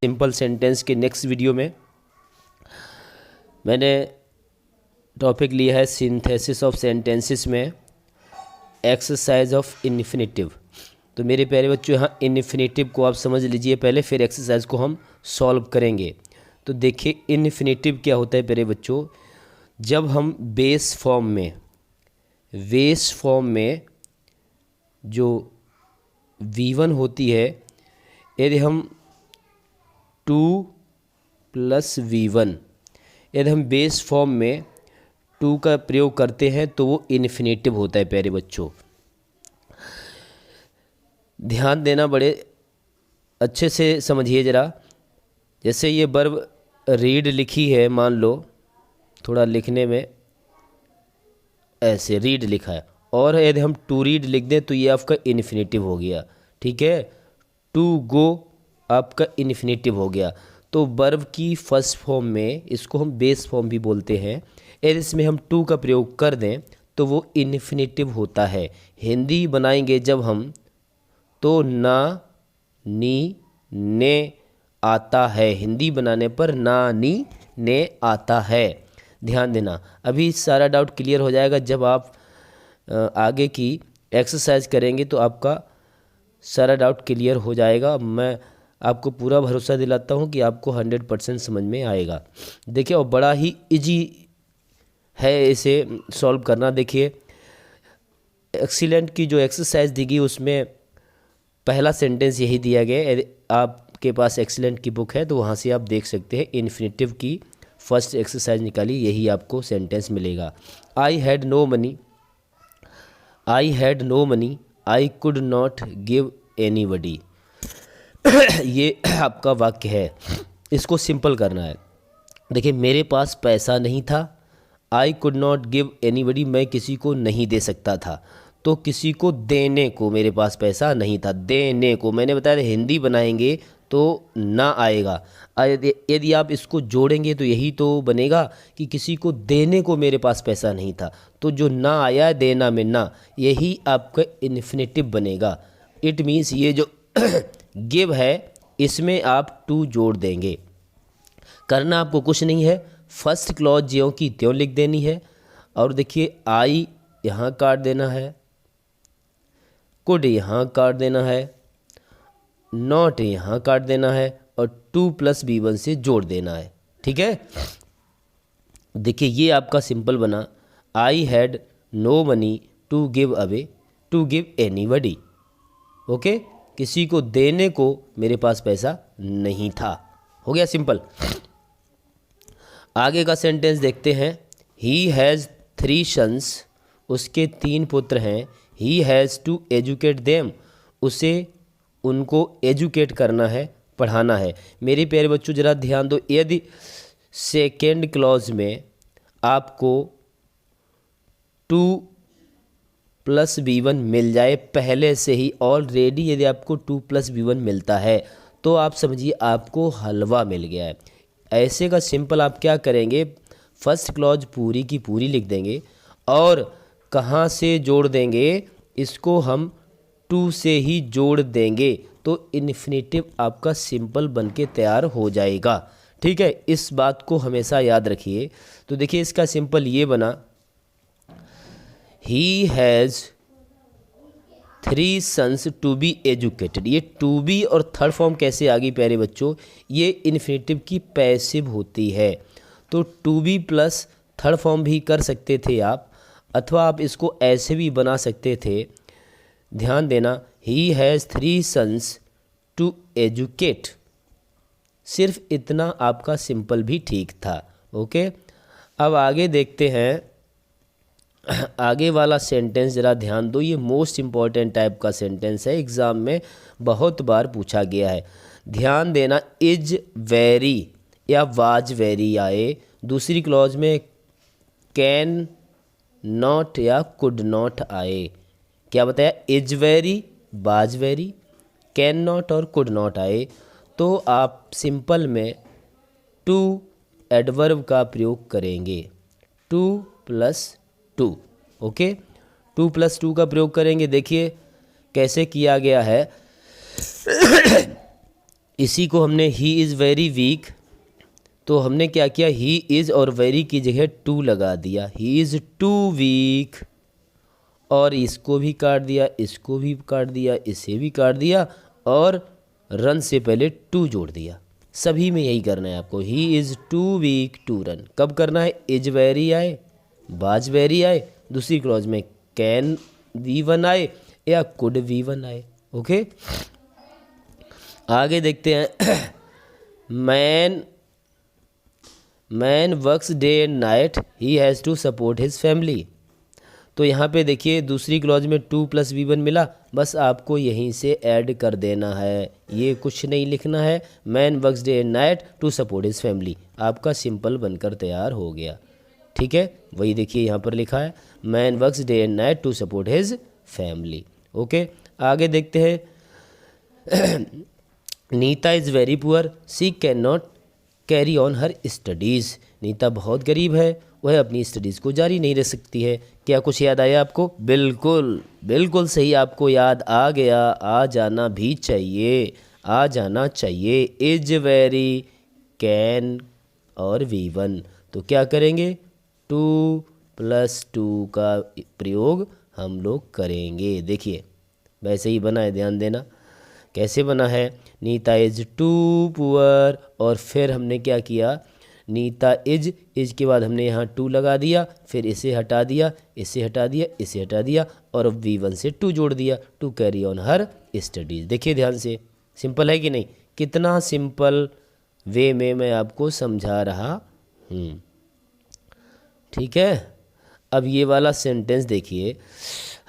Simple sentence के next video में मैंने टॉपिक लिया है सिंथेसिस ऑफ सेंटेंसेस में एक्सरसाइज ऑफ इन्फिनेटिव। तो मेरे प्यारे बच्चों, यहाँ इन्फिनेटिव को आप समझ लीजिए पहले, फिर एक्सरसाइज को हम सॉल्व करेंगे। तो देखिए इन्फिनेटिव क्या होता है प्यारे बच्चों। जब हम बेस फॉर्म में जो V1 होती है, यदि हम 2 + V1, यदि हम बेस फॉर्म में 2 का प्रयोग करते हैं तो वो इन्फिनेटिव होता है प्यारे बच्चों। ध्यान देना, बड़े अच्छे से समझिए ज़रा। जैसे ये वर्ब रीड लिखी है, मान लो थोड़ा लिखने में ऐसे रीड लिखा है, और यदि हम टू रीड लिख दें तो ये आपका इन्फिनेटिव हो गया। ठीक है, टू गो आपका इन्फिनेटिव हो गया। तो वर्ब की फर्स्ट फॉर्म में, इसको हम बेस फॉर्म भी बोलते हैं, यदि इसमें हम टू का प्रयोग कर दें तो वो इन्फिनेटिव होता है। हिंदी बनाएंगे जब हम तो ना, नी, ने आता है। हिंदी बनाने पर ना, नी, ने आता है। ध्यान देना, अभी सारा डाउट क्लियर हो जाएगा। जब आप आगे की एक्सरसाइज करेंगे तो आपका सारा डाउट क्लियर हो जाएगा। मैं आपको पूरा भरोसा दिलाता हूँ कि आपको 100% समझ में आएगा। देखिए, और बड़ा ही इजी है इसे सॉल्व करना। देखिए एक्सीलेंट की जो एक्सरसाइज दी गई उसमें पहला सेंटेंस यही दिया गया है। यदि आपके पास एक्सीलेंट की बुक है तो वहाँ से आप देख सकते हैं। इन्फिनेटिव की फर्स्ट एक्सरसाइज निकाली, यही आपको सेंटेंस मिलेगा। I had no money, I could not give anybody. ये आपका वाक्य है, इसको सिंपल करना है। देखिए, मेरे पास पैसा नहीं था, आई कुड नॉट गिव एनीबडी, मैं किसी को नहीं दे सकता था। तो किसी को देने को मेरे पास पैसा नहीं था, देने को मैंने बताया हिंदी बनाएंगे तो ना आएगा। यदि आप इसको जोड़ेंगे तो यही तो बनेगा कि किसी को देने को मेरे पास पैसा नहीं था। तो जो ना आया देना में ना, यही आपका इन्फिनेटिव बनेगा। इट मीन्स ये जो गिव है इसमें आप टू जोड़ देंगे। करना आपको कुछ नहीं है, फर्स्ट क्लॉज ज्यों की त्यों लिख देनी है। और देखिए आई यहाँ काट देना है, कुड यहाँ काट देना है, नॉट यहाँ काट देना है, और 2 + B1 से जोड़ देना है। ठीक है, देखिए ये आपका सिंपल बना। I had no money to give away to give anybody. Okay, किसी को देने को मेरे पास पैसा नहीं था। हो गया सिंपल। आगे का सेंटेंस देखते हैं। ही हैज़ 3 सन्स, उसके 3 पुत्र हैं। He has to educate them, उसे उनको एजुकेट करना है, पढ़ाना है। मेरे प्यारे बच्चों ज़रा ध्यान दो, यदि सेकेंड क्लॉज में आपको 2 + B1 मिल जाए पहले से ही ऑलरेडी, यदि आपको 2 + B1 मिलता है तो आप समझिए आपको हलवा मिल गया है। ऐसे का सिंपल आप क्या करेंगे, फर्स्ट क्लॉज पूरी की पूरी लिख देंगे और कहाँ से जोड़ देंगे, इसको हम 2 से ही जोड़ देंगे तो इन्फिनेटिव आपका सिंपल बन के तैयार हो जाएगा। ठीक है, इस बात को हमेशा याद रखिए। तो देखिए इसका सिंपल ये बना, he has 3 sons to be educated. ये टू बी और थर्ड फॉर्म कैसे आ गई प्यारे बच्चों, ये इन्फिनेटिव की पैसिव होती है। तो to be plus third form भी कर सकते थे आप, अथवा आप इसको ऐसे भी बना सकते थे। ध्यान देना, he has 3 sons to educate, सिर्फ इतना आपका सिंपल भी ठीक था। ओके, अब आगे देखते हैं। आगे वाला सेंटेंस ज़रा ध्यान दो, ये मोस्ट इम्पॉर्टेंट टाइप का सेंटेंस है, एग्ज़ाम में बहुत बार पूछा गया है। ध्यान देना, इज वेरी या वाज वेरी आए, दूसरी क्लॉज में कैन नॉट या कुड नॉट आए। क्या बताया, is very, was very, can not और कुड नॉट आए तो आप सिंपल में टू एडवर्ब का प्रयोग करेंगे, 2 + 2। ओके, 2 + 2 का प्रयोग करेंगे। देखिए कैसे किया गया है। इसी को हमने ही इज़ वेरी वीक, तो हमने क्या किया, ही इज़ और वेरी की जगह टू लगा दिया, ही इज़ टू वीक, और इसको भी काट दिया, इसको भी काट दिया, इसे भी काट दिया, और रन से पहले टू जोड़ दिया। सभी में यही करना है आपको, he is too weak to run. कब करना है, इज वेरी आए, बाज वेरी आए, दूसरी क्लॉज में कैन वी वन आए या कुड वी वन आए। ओके, आगे देखते हैं। Man works day and night, he has to support his family. तो यहाँ पे देखिए दूसरी क्लॉज में टू प्लस वी वन मिला, बस आपको यहीं से ऐड कर देना है, ये कुछ नहीं लिखना है। Man works day and night to support his family, आपका सिंपल बनकर तैयार हो गया। ठीक है, वही देखिए यहाँ पर लिखा है, man works day and night to support his family. Okay, आगे देखते हैं। Neeta is very poor, she can not carry on her studies. Neeta बहुत गरीब है, वह अपनी स्टडीज़ को जारी नहीं रख सकती है। क्या कुछ याद आया आपको? बिल्कुल बिल्कुल सही, आपको याद आ गया, आ जाना भी चाहिए, आ जाना चाहिए। इज वेरी, कैन और वी वन, तो क्या करेंगे, टू प्लस टू का प्रयोग हम लोग करेंगे। देखिए वैसे ही बना है, ध्यान देना कैसे बना है। नीता इज़ टू पुअर, और फिर हमने क्या किया, नीता इज के बाद हमने यहाँ टू लगा दिया, फिर इसे हटा दिया, इसे हटा दिया, इसे हटा दिया, और वी वन से टू जोड़ दिया, to carry on her studies. देखिए ध्यान से, सिंपल है कि नहीं? कितना सिंपल वे में मैं आपको समझा रहा हूँ। ठीक है, अब ये वाला सेंटेंस देखिए,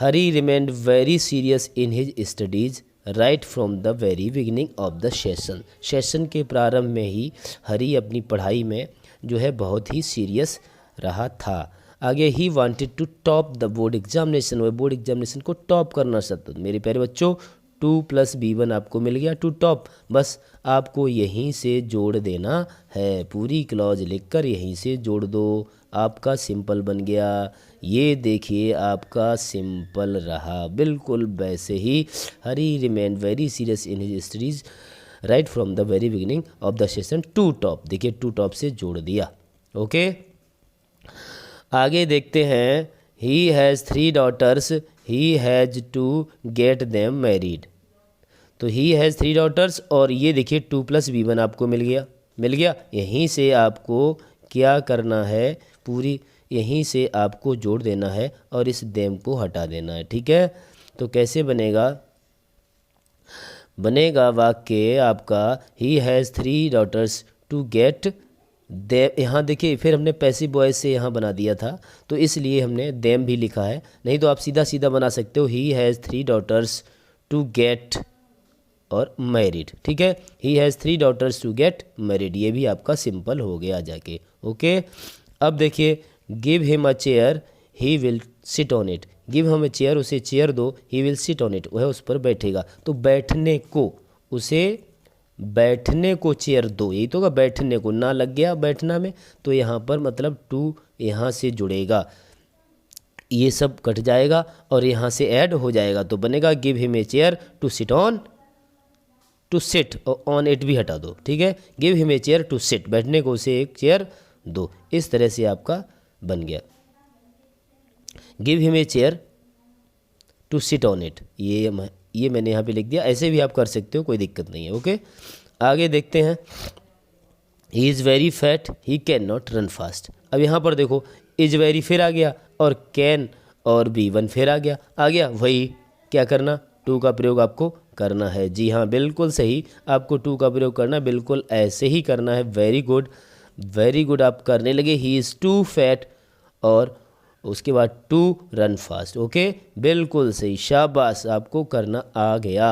Hari remained very serious in his studies right from the very beginning of the session. Session के प्रारंभ में ही हरी अपनी पढ़ाई में जो है बहुत ही सीरियस रहा था। आगे he wanted to top the board examination, वह बोर्ड एग्जामिनेशन को टॉप करना चाहता था। मेरे प्यारे बच्चों, टू प्लस बी वन आपको मिल गया, टू टॉप, बस आपको यहीं से जोड़ देना है, पूरी क्लॉज लिखकर यहीं से जोड़ दो, आपका सिंपल बन गया। ये देखिए आपका सिंपल रहा, बिल्कुल वैसे ही। Hari remain very serious in his studies right from the very beginning of the session, to top, देखिए टू टॉप से जोड़ दिया। ओके, आगे देखते हैं। He has three daughters, he has to get them married. तो ही हैज़ थ्री डॉटर्स, और ये देखिए टू प्लस बी वन आपको मिल गया, मिल गया। यहीं से आपको क्या करना है, पूरी यहीं से आपको जोड़ देना है और इस देम को हटा देना है। ठीक है, तो कैसे बनेगा, बनेगा वाक्य आपका, he has three daughters to get them. यहाँ देखिए फिर हमने पैसिव वॉइस से यहाँ बना दिया था, तो इसलिए हमने देम भी लिखा है, नहीं तो आप सीधा सीधा बना सकते हो, he has three daughters to get और मैरिड। ठीक है, he has three daughters to get married, ये भी आपका सिंपल हो गया जाके। ओके, अब देखिए, give him a chair he will sit on it. Give him a chair, उसे चेयर दो, he will sit on it, वह उस पर बैठेगा। तो बैठने को, उसे बैठने को चेयर दो, यही तो होगा, बैठने को ना लग गया बैठना में, तो यहाँ पर मतलब टू यहाँ से जुड़ेगा, ये सब कट जाएगा और यहाँ से ऐड हो जाएगा, तो बनेगा give him a chair to sit on, to sit और ऑन इट भी हटा दो। ठीक है, give him a chair to sit, बैठने को उसे एक चेयर दो, इस तरह से आपका बन गया। Give him a chair to sit on it, ये मैंने यहाँ पे लिख दिया, ऐसे भी आप कर सकते हो, कोई दिक्कत नहीं है। ओके, आगे देखते हैं। He is very fat, he can not run fast. अब यहाँ पर देखो, इज वेरी फिर आ गया और कैन और बी वन फिर आ गया, वही क्या करना, टू का प्रयोग आपको करना है। जी हाँ, बिल्कुल सही, आपको टू का प्रयोग करना, बिल्कुल ऐसे ही करना है। वेरी गुड, वेरी गुड, आप करने लगे। ही इज़ टू फैट और उसके बाद टू रन फास्ट। ओके, बिल्कुल सही, शाबाश, आपको करना आ गया।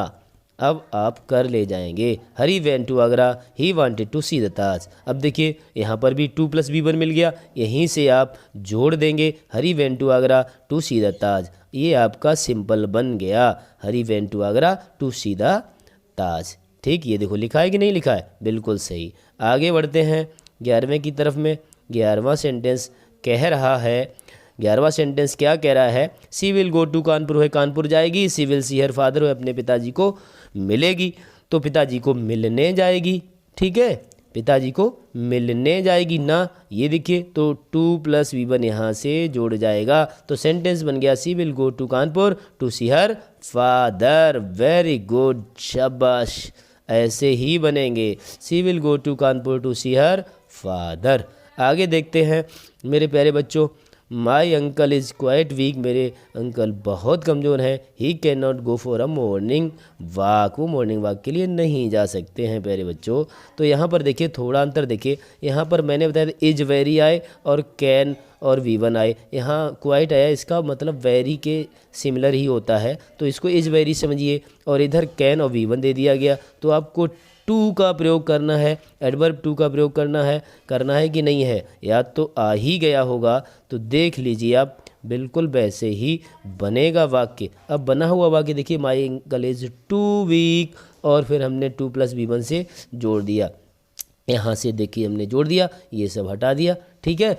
अब आप कर ले जाएंगे। Hari went to Agra, he wanted to see the Taj. अब देखिए यहाँ पर भी टू प्लस बी वन मिल गया, यहीं से आप जोड़ देंगे, Hari went to Agra to see the Taj, ये आपका सिंपल बन गया, Hari went to Agra to see the Taj. ठीक, ये देखो लिखा है कि नहीं लिखा है, बिल्कुल सही। आगे बढ़ते हैं 11वें की तरफ में। 11वां सेंटेंस कह रहा है, 11वां सेंटेंस क्या कह रहा है, सी विल गो टू कानपुर, है कानपुर जाएगी, सी विल सी हर फादर, है अपने पिताजी को मिलेगी। तो पिताजी को मिलने जाएगी, ठीक है, पिताजी को मिलने जाएगी ना, ये देखिए, तो 2 + V1 यहाँ से जुड़ जाएगा, तो सेंटेंस बन गया she will go to Kanpur to see her father. Very good, शाबाश, ऐसे ही बनेंगे, she will go to Kanpur to see her father. आगे देखते हैं मेरे प्यारे बच्चों, my uncle is quite weak, मेरे अंकल बहुत कमज़ोर हैं, he can not go for a morning walk, वो मॉर्निंग वॉक के लिए नहीं जा सकते हैं प्यारे बच्चों। तो यहाँ पर देखिए थोड़ा अंतर देखिए, यहाँ पर मैंने बताया था इज वेरी आए और कैन और V1 आए, यहाँ क्वाइट आया, इसका मतलब वेरी के सिमिलर ही होता है, तो इसको इज वेरी समझिए, और इधर कैन और V1 दे दिया गया, तो आपको टू का प्रयोग करना है, एडवर्ब टू का प्रयोग करना है कि नहीं है, या तो आ ही गया होगा, तो देख लीजिए आप, बिल्कुल वैसे ही बनेगा वाक्य। अब बना हुआ वाक्य देखिए, my uncle is too weak, और फिर हमने 2 + V1 से जोड़ दिया, यहाँ से देखिए हमने जोड़ दिया, ये सब हटा दिया, ठीक है।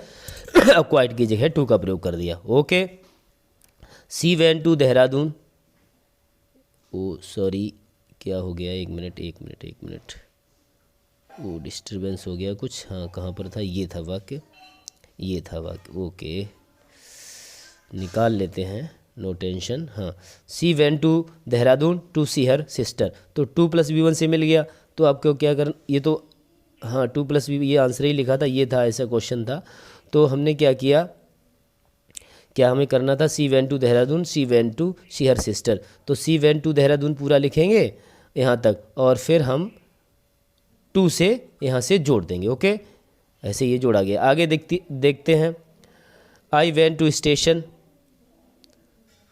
अब क्वाइट की जगह टू का प्रयोग कर दिया, okay. She went to Dehradun, oh sorry क्या हो गया, एक मिनट, वो डिस्टरबेंस हो गया कुछ, हाँ कहाँ पर था, ये था वाक्य, ओके, निकाल लेते हैं, नो टेंशन। हाँ, she went to Dehradun to see her sister, तो 2 + V1 से मिल गया, तो आपको क्या कर, ये तो हाँ 2 + V, ये आंसर ही लिखा था, ये था, ऐसा क्वेश्चन था, तो हमने क्या किया, क्या हमें करना था, she went to Dehradun, she went to see her sister, तो सी वेंट टू देहरादून पूरा लिखेंगे यहाँ तक, और फिर हम 2 से यहाँ से जोड़ देंगे, ओके, ऐसे ये जोड़ा गया। आगे देखते हैं, आई वेंट टू स्टेशन,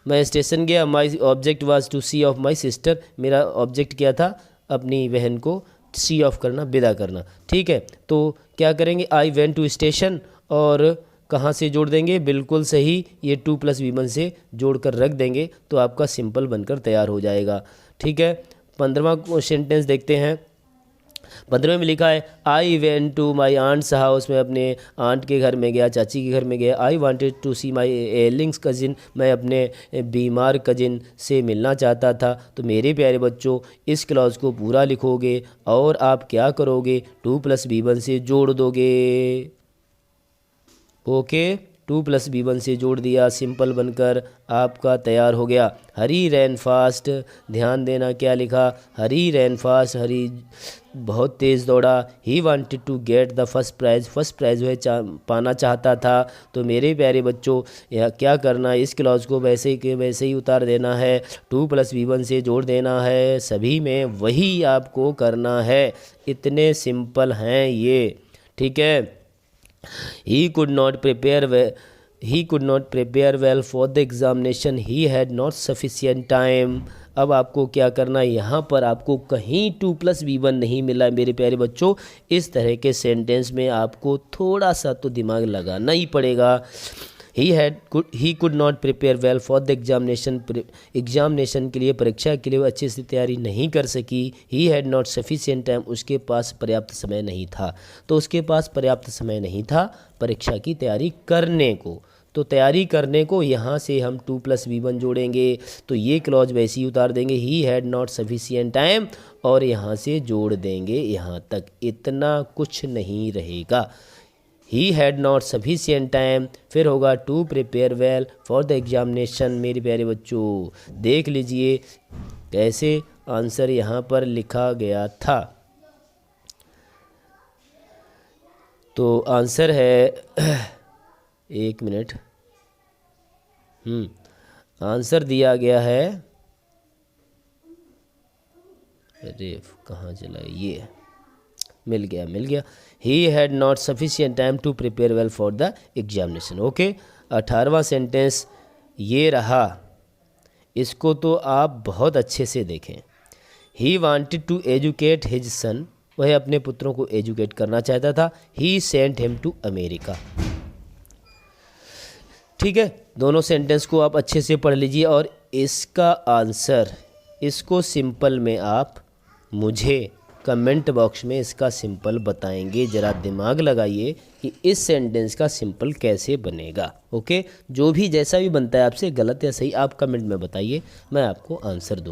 मैं स्टेशन गया, my object was to see off my sister, मेरा ऑब्जेक्ट क्या था, अपनी बहन को सी ऑफ करना, विदा करना, ठीक है। तो क्या करेंगे, आई वेंट टू स्टेशन, और कहाँ से जोड़ देंगे, बिल्कुल सही, ये 2 + V1 से जोड़ कर रख देंगे, तो आपका सिंपल बनकर तैयार हो जाएगा, ठीक है। 15वां सेंटेंस देखते हैं, 15वें में लिखा है, I went to my aunt's house, मैं अपने आंट के घर में गया, चाची के घर में गया। I wanted to see my ailings cousin, मैं अपने बीमार कजिन से मिलना चाहता था। तो मेरे प्यारे बच्चों, इस क्लॉज को पूरा लिखोगे और आप क्या करोगे, 2 + V1 से जोड़ दोगे, ओके, 2 + V1 से जोड़ दिया, सिंपल बनकर आपका तैयार हो गया। हरी रैन फास्ट, ध्यान देना क्या लिखा, हरी रैन फास्ट, हरी बहुत तेज़ दौड़ा। He wanted to get the first prize, first prize वह पाना चाहता था। तो मेरे प्यारे बच्चों, यह क्या करना है, इस क्लॉज को वैसे के वैसे ही उतार देना है, 2 + V1 से जोड़ देना है, सभी में वही आपको करना है, इतने सिंपल हैं ये, ठीक है। He could not prepare well for the examination. He had not sufficient time. अब आपको क्या करना है, यहाँ पर आपको कहीं 2 + V1 नहीं मिला है मेरे प्यारे बच्चों। इस तरह के सेंटेंस में आपको थोड़ा सा तो दिमाग लगाना ही पड़ेगा। He could not prepare well for the examination के लिए, परीक्षा के लिए वो अच्छे से तैयारी नहीं कर सकी। ही हैड नॉट सफिशिएंट टाइम, उसके पास पर्याप्त समय नहीं था। तो उसके पास पर्याप्त समय नहीं था परीक्षा की तैयारी करने को। तो तैयारी करने को यहाँ से हम 2 + V1 जोड़ेंगे, तो ये क्लॉज वैसे ही उतार देंगे, ही हैड नॉट सफिशिएंट टाइम, और यहाँ से जोड़ देंगे यहाँ तक, इतना कुछ नहीं रहेगा। He had not sufficient time, फिर होगा to prepare well for the examination. मेरे प्यारे बच्चों देख लीजिए कैसे आंसर यहाँ पर लिखा गया था। तो आंसर है एक मिनट, आंसर दिया गया है, अरे कहाँ चला, ये मिल गया। He had not sufficient time to prepare well for the examination, okay. 18वां सेंटेंस ये रहा, इसको तो आप बहुत अच्छे से देखें। He wanted to educate his son, वह अपने पुत्रों को एजुकेट करना चाहता था। He sent him to America, ठीक है। दोनों सेंटेंस को आप अच्छे से पढ़ लीजिए, और इसका आंसर, इसको सिंपल में आप मुझे कमेंट बॉक्स में इसका सिंपल बताएंगे। ज़रा दिमाग लगाइए कि इस सेंटेंस का सिंपल कैसे बनेगा, ओके। जो भी जैसा भी बनता है आपसे, गलत या सही, आप कमेंट में बताइए, मैं आपको आंसर दूँ।